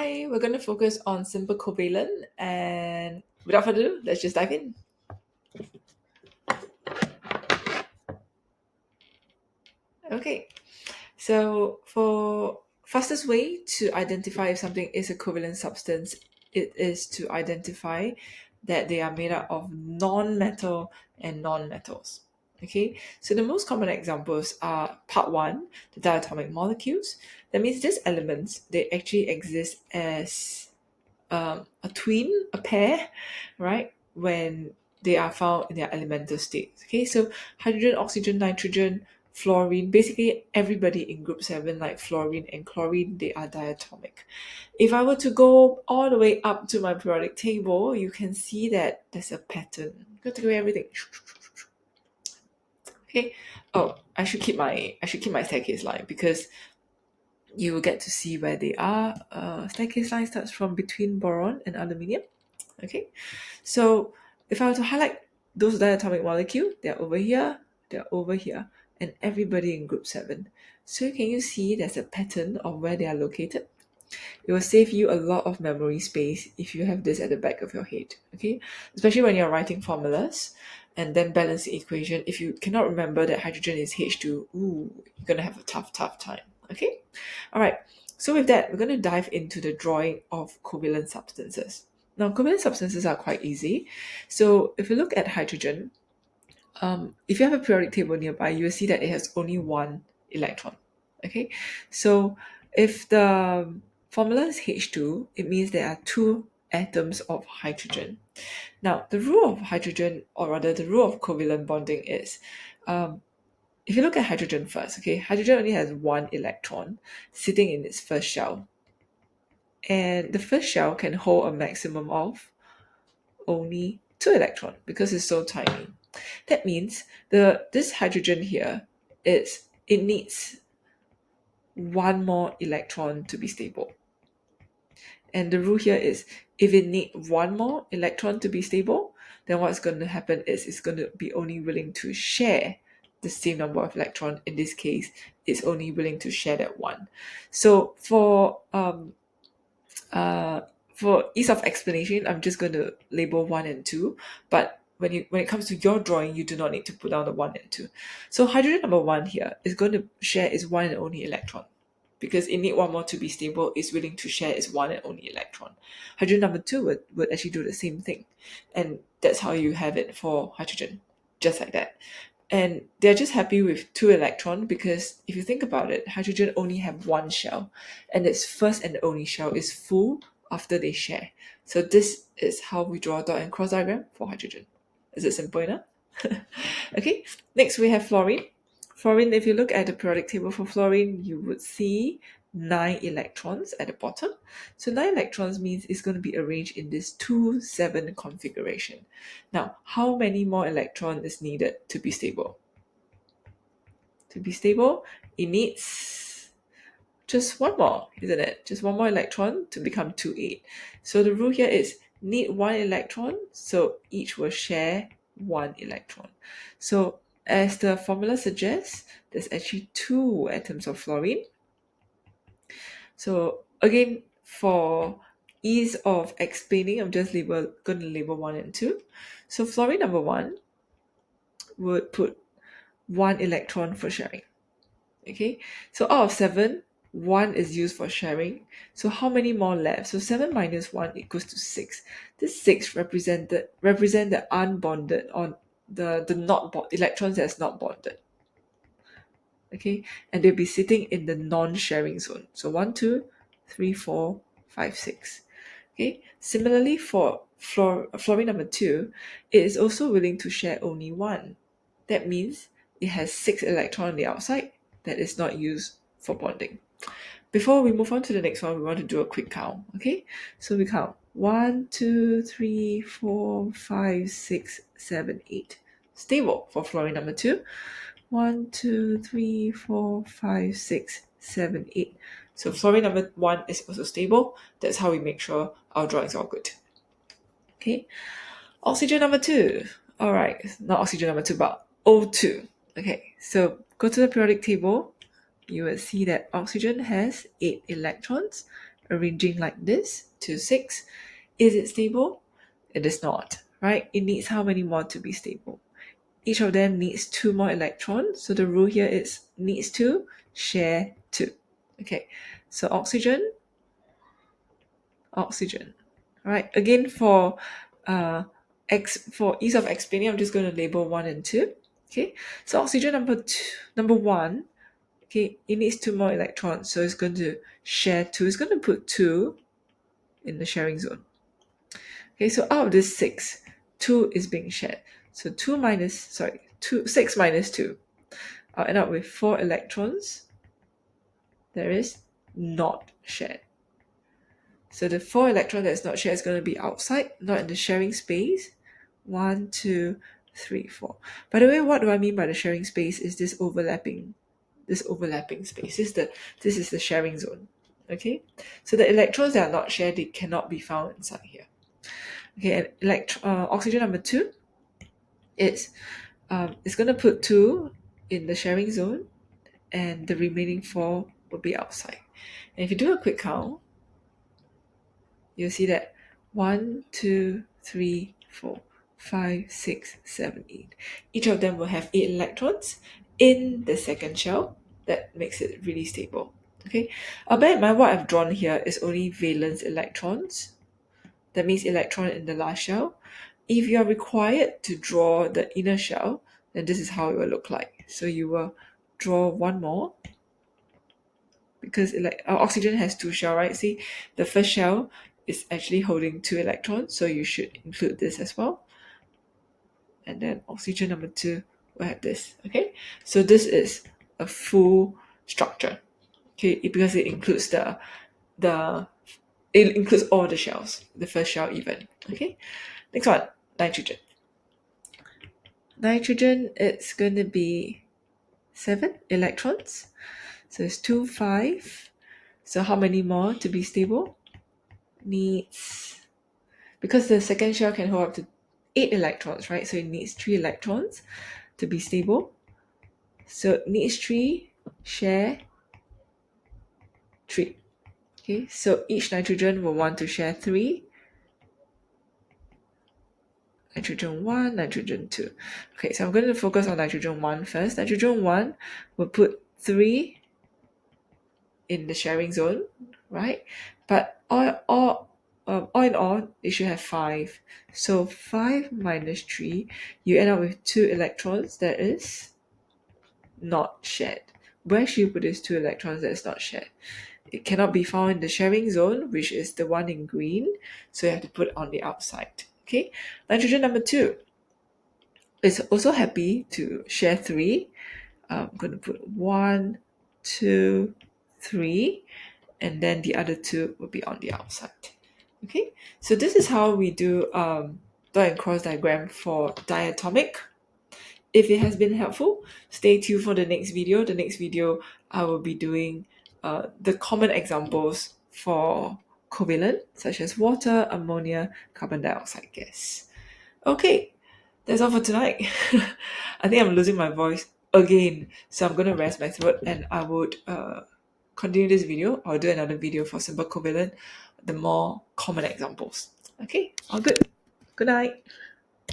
Hi, we're going to focus on simple covalent, and without further ado, let's just dive in. Okay, so for fastest way to identify if something is a covalent substance, it is to identify that they are made up of non-metal and non-metals. Okay, so the most common examples are part one, the diatomic molecules. That means these elements, they actually exist as a twin, a pair, right? When they are found in their elemental states. Okay, so hydrogen, oxygen, nitrogen, fluorine, basically everybody in group 7, like fluorine and chlorine, they are diatomic. If I were to go all the way up to my periodic table, you can see that there's a pattern. Go take away everything. Okay. Oh, I should keep my staircase line because you will get to see where they are. Staircase line starts from between boron and aluminium. Okay, so if I were to highlight those diatomic molecule, they're over here, and everybody in group 7. So can you see there's a pattern of where they are located? It will save you a lot of memory space if you have this at the back of your head, okay? Especially when you're writing formulas and then balance the equation. If you cannot remember that hydrogen is H2, you're gonna have a tough time, okay? All right, so with that, we're gonna dive into the drawing of covalent substances. Now, covalent substances are quite easy. So if you look at hydrogen, if you have a periodic table nearby, you will see that it has only one electron. Okay, so if the formula is H2, it means there are two atoms of hydrogen. Now, the rule of hydrogen, or rather the rule of covalent bonding is, if you look at hydrogen first, okay, hydrogen only has one electron sitting in its first shell. And the first shell can hold a maximum of only two electrons because it's so tiny. That means this hydrogen here, it needs one more electron to be stable. And the rule here is if it needs one more electron to be stable, then what's going to happen is it's going to be only willing to share the same number of electrons. In this case, it's only willing to share that one. So for ease of explanation, I'm just going to label 1 and 2, but when it comes to your drawing, you do not need to put down the 1 and 2. So hydrogen number 1 here is going to share its one and only electron because it need one more to be stable, is willing to share its one and only electron. Hydrogen number 2 would actually do the same thing, and that's how you have it for hydrogen, just like that. And they're just happy with two electrons because if you think about it, hydrogen only have one shell, and its first and only shell is full after they share. So this is how we draw a dot and cross diagram for hydrogen. Is it simple enough? Okay, next we have fluorine. Fluorine, if you look at the periodic table for fluorine, you would see 9 electrons at the bottom. So 9 electrons means it's going to be arranged in this 2-7 configuration. Now, how many more electrons is needed to be stable? To be stable, it needs just one more, isn't it? Just one more electron to become 2-8. So the rule here is need one electron, so each will share one electron. So as the formula suggests, there's actually 2 atoms of fluorine. So again, for ease of explaining, I'm just going to label 1 and 2. So fluorine number 1 would put 1 electron for sharing. Okay, so out of 7, 1 is used for sharing. So how many more left? So 7 minus 1 equals to 6. This 6 represent the unbonded, or the electrons that's not bonded. Okay, and they'll be sitting in the non-sharing zone. So 1, 2, 3, 4, 5, 6. Okay, similarly for fluorine number 2, it is also willing to share only 1. That means it has 6 electrons on the outside that is not used for bonding. Before we move on to the next one, we want to do a quick count. Okay, so we count 1, 2, 3, 4, 5, 6, 7, 8. Stable for fluorine number 2. 1, 2, 3, 4, 5, 6, 7, 8. So fluorine number 1 is also stable. That's how we make sure our drawings are all good. Okay, oxygen number 2. All right, not oxygen number 2, but O2. Okay, so go to the periodic table. You will see that oxygen has 8 electrons arranging like this, 2, 6. Is it stable? It is not, right? It needs how many more to be stable? Each of them needs 2 more electrons. So the rule here is needs to share 2. Okay, so oxygen, oxygen. All right, again for for ease of explaining, I'm just going to label 1 and 2. Okay, so oxygen number 1, okay, it needs 2 more electrons, so it's going to share 2. It's going to put 2 in the sharing zone. Okay, so out of this 6, 2 is being shared. So 6 minus 2. I'll end up with 4 electrons. There is not shared. So the 4 electron that's not shared is going to be outside, not in the sharing space. 1, 2, 3, 4. By the way, what do I mean by the sharing space is this overlapping space. This is the sharing zone. Okay, so the electrons that are not shared, they cannot be found inside here. Okay, and oxygen number 2, it's going to put 2 in the sharing zone, and the remaining 4 will be outside. And if you do a quick count, you'll see that 1, 2, 3, 4, 5, 6, 7, 8. Each of them will have 8 electrons in the second shell. That makes it really stable. Okay, bear in mind what I've drawn here is only valence electrons. That means electron in the last shell. If you are required to draw the inner shell, then this is how it will look like. So you will draw one more, because oxygen has 2 shells, right? See, the first shell is actually holding 2 electrons, so you should include this as well. And then oxygen number 2 will have this. Okay, so this is a full structure. Okay, because it includes it includes all the shells, the first shell even. Okay, next one, nitrogen. Nitrogen, it's going to be 7 electrons. So it's 2, 5. So how many more to be stable? Needs, because the second shell can hold up to 8 electrons, right? So it needs 3 electrons to be stable. So it needs 3, share 3. Okay, so each nitrogen will want to share 3. Nitrogen 1, nitrogen 2. Okay, so I'm going to focus on nitrogen 1 first. Nitrogen 1 will put 3 in the sharing zone, right? But all in all, it should have 5. So 5 minus 3, you end up with 2 electrons that is not shared. Where should you put these 2 electrons that is not shared? It cannot be found in the sharing zone, which is the one in green, so you have to put it on the outside. Okay, nitrogen number 2 is also happy to share 3. I'm going to put 1, 2, 3, and then the other 2 will be on the outside. Okay, so this is how we do dot and cross diagram for diatomic. If it has been helpful, stay tuned for the next video. The next video, I will be doing the common examples for covalent, such as water, ammonia, carbon dioxide gas. Okay, that's all for tonight. I think I'm losing my voice again, so I'm going to rest my throat, and I would continue this video or do another video for simple covalent, the more common examples. Okay, all good. Good night.